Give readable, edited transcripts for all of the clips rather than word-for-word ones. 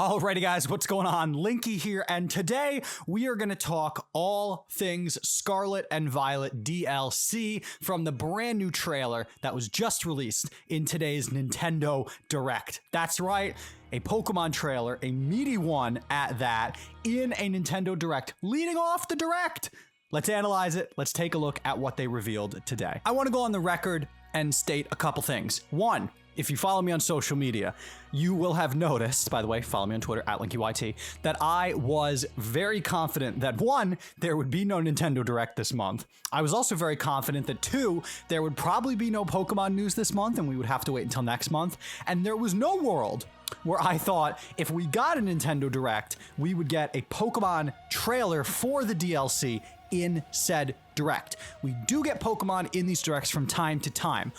Alrighty guys, what's going on? Linky here, and today we are going to talk all things Scarlet and Violet DLC from the brand new trailer that was just released in today's Nintendo Direct. That's right, a Pokemon trailer, a meaty one at that, in a Nintendo Direct, leading off the Direct. Let's analyze it. Let's take a look at what they revealed today. I want to go on the record and state a couple things. One, if you follow me on social media, you will have noticed, by the way, follow me on Twitter, @LinkyYT, that I was very confident that one, there would be no Nintendo Direct this month. I was also very confident that two, there would probably be no Pokemon news this month and we would have to wait until next month. And there was no world where I thought if we got a Nintendo Direct, we would get a Pokemon trailer for the DLC in said Direct. We do get Pokemon in these Directs from time to time,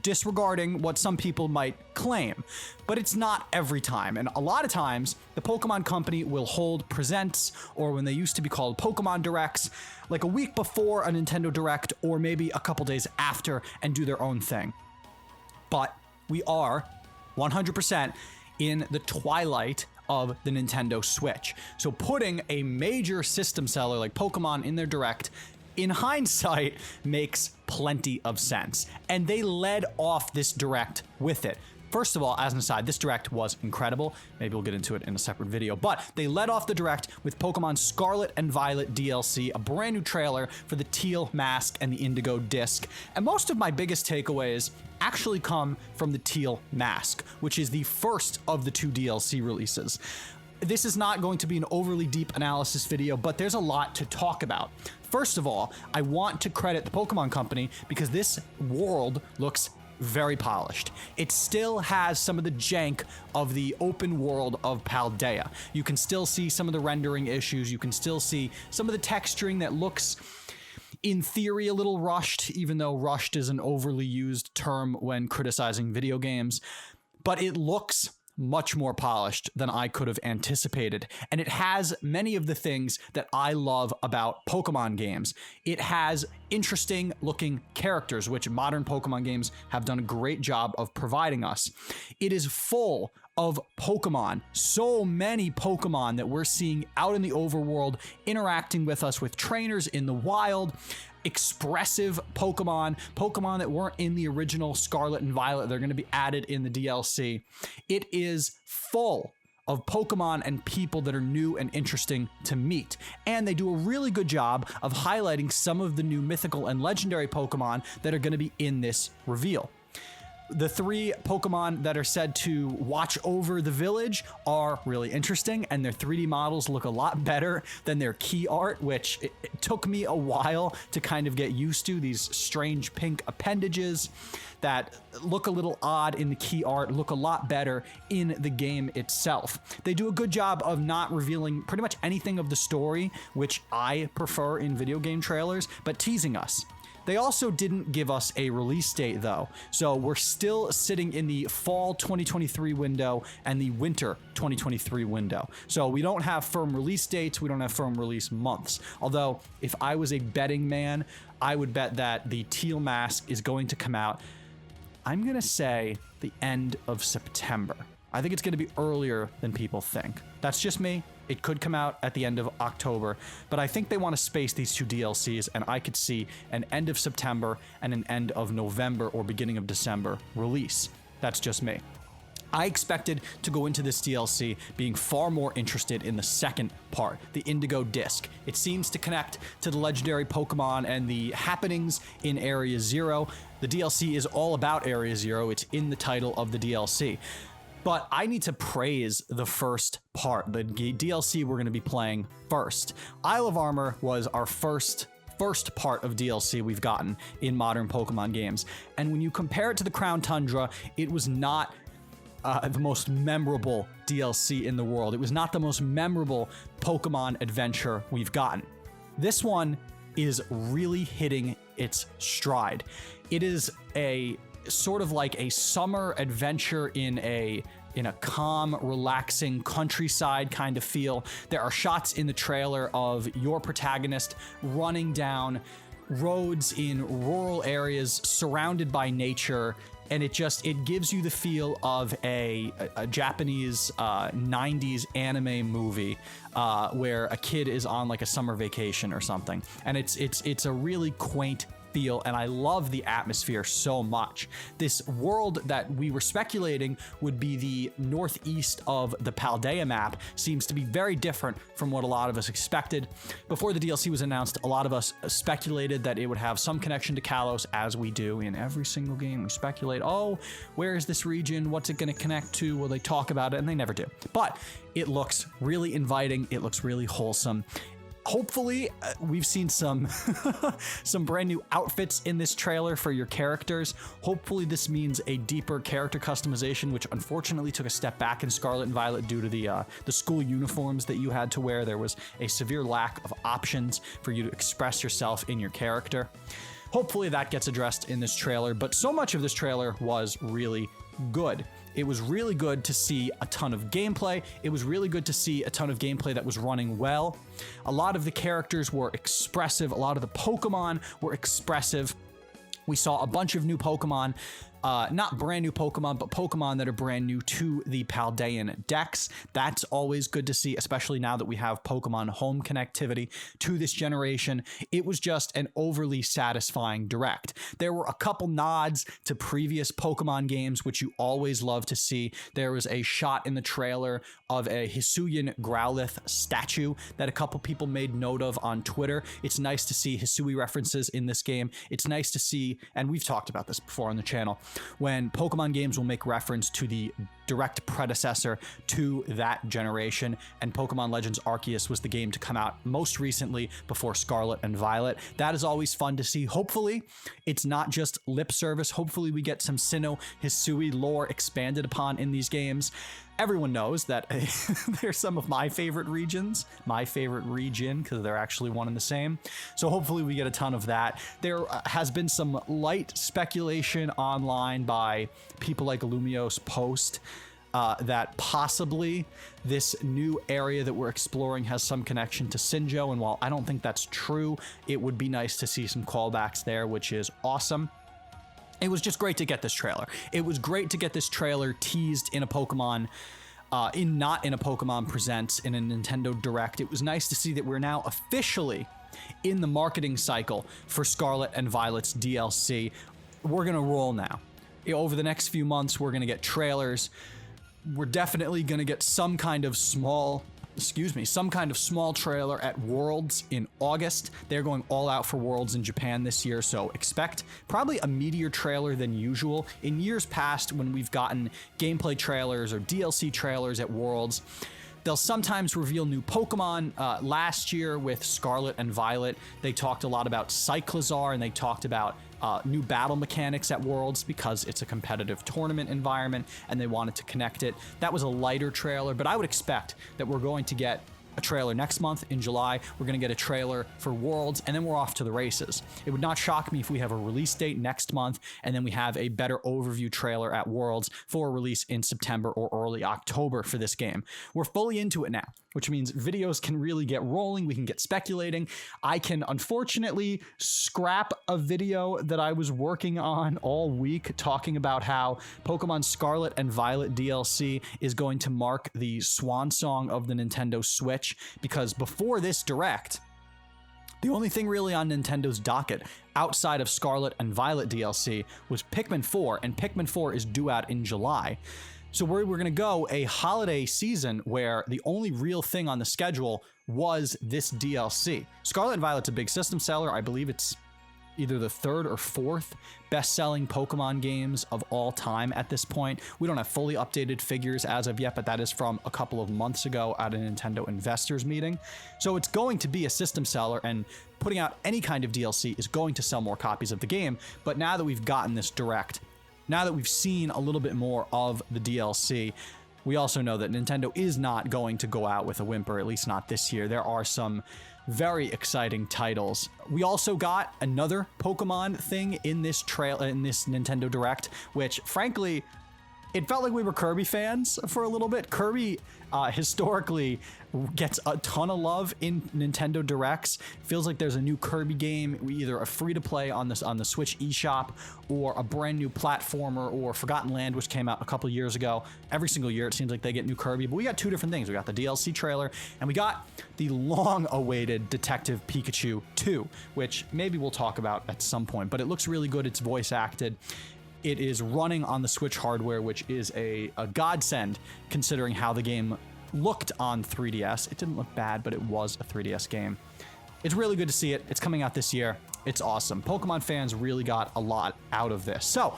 disregarding what some people might claim, but it's not every time. And a lot of times the Pokemon company will hold presents, or when they used to be called Pokemon Directs, like a week before a Nintendo Direct or maybe a couple days after, and do their own thing. But we are 100% in the twilight of the Nintendo Switch. So putting a major system seller like Pokemon in their Direct, in hindsight, makes plenty of sense. And they led off this Direct with it. First of all, as an aside, this Direct was incredible. Maybe we'll get into it in a separate video, but they led off the Direct with Pokemon Scarlet and Violet DLC, a brand new trailer for the teal mask and the indigo disc. And most of my biggest takeaways actually come from the teal mask, which is the first of the two DLC releases. This is not going to be an overly deep analysis video, but there's a lot to talk about. First of all, I want to credit the Pokemon Company because this world looks very polished. It still has some of the jank of the open world of Paldea. You can still see some of the rendering issues. You can still see some of the texturing that looks, in theory, a little rushed, even though rushed is an overly used term when criticizing video games. But it looks much more polished than I could have anticipated. And it has many of the things that I love about Pokemon games. It has interesting looking characters, which modern Pokemon games have done a great job of providing us. It is full of Pokemon, so many Pokemon that we're seeing out in the overworld, interacting with us, with trainers in the wild, expressive Pokemon that weren't in the original Scarlet and Violet. They're going to be added in the DLC. It is full of Pokemon and people that are new and interesting to meet. And they do a really good job of highlighting some of the new mythical and legendary Pokemon that are going to be in this reveal. The three Pokemon that are said to watch over the village are really interesting, and their 3D models look a lot better than their key art, which it took me a while to kind of get used to. These strange pink appendages that look a little odd in the key art look a lot better in the game itself. They do a good job of not revealing pretty much anything of the story, which I prefer in video game trailers, but teasing us. They also didn't give us a release date though, so we're still sitting in the fall 2023 window and the winter 2023 window. So we don't have firm release dates, we don't have firm release months. Although, if I was a betting man, I would bet that the teal mask is going to come out, I'm gonna say, the end of September. I think it's gonna be earlier than people think. That's just me. It could come out at the end of October, but I think they want to space these two DLCs, and I could see an end of September and an end of November or beginning of December release. That's just me. I expected to go into this DLC being far more interested in the second part, the Indigo Disc. It seems to connect to the legendary Pokemon and the happenings in Area Zero. The DLC is all about Area Zero. It's in the title of the DLC. But I need to praise the first part, the DLC we're going to be playing first. Isle of Armor was our first part of DLC we've gotten in modern Pokemon games. And when you compare it to the Crown Tundra, it was not the most memorable DLC in the world. It was not the most memorable Pokemon adventure we've gotten. This one is really hitting its stride. It is a sort of like a summer adventure in a calm, relaxing countryside kind of feel. There are shots in the trailer of your protagonist running down roads in rural areas surrounded by nature, and it gives you the feel of a Japanese 90s anime movie where a kid is on like a summer vacation or something, and it's a really quaint feel, and I love the atmosphere so much. This world that we were speculating would be the northeast of the Paldea map seems to be very different from what a lot of us expected. Before the DLC was announced, a lot of us speculated that it would have some connection to Kalos, as we do in every single game. We speculate, oh, where is this region? What's it going to connect to? Will they talk about it? And they never do. But it looks really inviting. It looks really wholesome. Hopefully, we've seen some some brand new outfits in this trailer for your characters. Hopefully, this means a deeper character customization, which unfortunately took a step back in Scarlet and Violet due to the school uniforms that you had to wear. There was a severe lack of options for you to express yourself in your character. Hopefully, that gets addressed in this trailer, but so much of this trailer was really good. It was really good to see a ton of gameplay. It was really good to see a ton of gameplay that was running well. A lot of the characters were expressive. A lot of the Pokemon were expressive. We saw a bunch of new Pokemon, not brand new Pokemon, but Pokemon that are brand new to the Paldean decks. That's always good to see, especially now that we have Pokemon Home connectivity to this generation. It was just an overly satisfying direct. There were a couple nods to previous Pokemon games, which you always love to see. There was a shot in the trailer of a Hisuian Growlithe statue that a couple people made note of on Twitter. It's nice to see Hisui references in this game. It's nice to see, and we've talked about this before on the channel, when Pokemon games will make reference to the direct predecessor to that generation, and Pokemon Legends Arceus was the game to come out most recently before Scarlet and Violet. That is always fun to see. Hopefully, it's not just lip service. Hopefully, we get some Sinnoh Hisui lore expanded upon in these games. Everyone knows that they're some of my favorite regions, my favorite region, because they're actually one and the same. So hopefully we get a ton of that. There has been some light speculation online by people like Lumios Post that possibly this new area that we're exploring has some connection to Sinjo. And while I don't think that's true, it would be nice to see some callbacks there, which is awesome. It was just great to get this trailer. It was great to get this trailer teased in a Pokemon, not in a Pokemon Presents, in a Nintendo Direct. It was nice to see that we're now officially in the marketing cycle for Scarlet and Violet's DLC. We're gonna roll now. Over the next few months, we're gonna get trailers. We're definitely gonna get some kind of small trailer at Worlds in August. They're going all out for Worlds in Japan this year, so expect probably a meatier trailer than usual. In years past, when we've gotten gameplay trailers or DLC trailers at Worlds, they'll sometimes reveal new Pokemon. Last year with Scarlet and Violet, they talked a lot about Cyclizar, and they talked about new battle mechanics at Worlds because it's a competitive tournament environment and they wanted to connect it. That was a lighter trailer, but I would expect that we're going to get a trailer next month in July. We're going to get a trailer for Worlds, and then we're off to the races. It would not shock me if we have a release date next month, and then we have a better overview trailer at Worlds for release in September or early October for this game. We're fully into it now, which means videos can really get rolling. We can get speculating. I can unfortunately scrap a video that I was working on all week talking about how Pokemon Scarlet and Violet DLC is going to mark the swan song of the Nintendo Switch, because before this Direct, the only thing really on Nintendo's docket outside of Scarlet and Violet DLC was Pikmin 4, and Pikmin 4 is due out in July. So we're going to go a holiday season where the only real thing on the schedule was this DLC. Scarlet and Violet's a big system seller. I believe it's either the third or fourth best-selling Pokemon games of all time at this point. We don't have fully updated figures as of yet, but that is from a couple of months ago at a Nintendo investors meeting. So it's going to be a system seller, and putting out any kind of DLC is going to sell more copies of the game. But now that we've gotten this Direct, now that we've seen a little bit more of the DLC, we also know that Nintendo is not going to go out with a whimper, at least not this year. There are some very exciting titles. We also got another Pokemon thing in this Nintendo Direct, which frankly, It felt like we were Kirby fans for a little bit. Kirby historically gets a ton of love in Nintendo Directs. Feels like there's a new Kirby game, either a free-to-play on the Switch eShop, or a brand new platformer, or Forgotten Land, which came out a couple years ago. Every single year it seems like they get new Kirby, but we got two different things. We got the DLC trailer, and we got the long-awaited Detective Pikachu 2, which maybe we'll talk about at some point, but it looks really good. It's voice acted. It is running on the Switch hardware, which is a godsend considering how the game looked on 3DS. It didn't look bad, but it was a 3DS game. It's really good to see it. It's coming out this year. It's awesome. Pokemon fans really got a lot out of this. So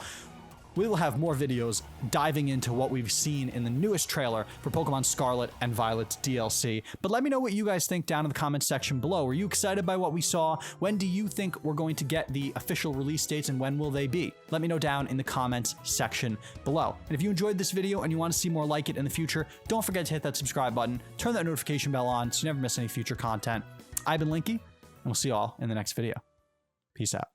we will have more videos diving into what we've seen in the newest trailer for Pokemon Scarlet and Violet's DLC. But let me know what you guys think down in the comments section below. Were you excited by what we saw? When do you think we're going to get the official release dates, and when will they be? Let me know down in the comments section below. And if you enjoyed this video and you want to see more like it in the future, don't forget to hit that subscribe button, turn that notification bell on so you never miss any future content. I've been Linky, and we'll see you all in the next video. Peace out.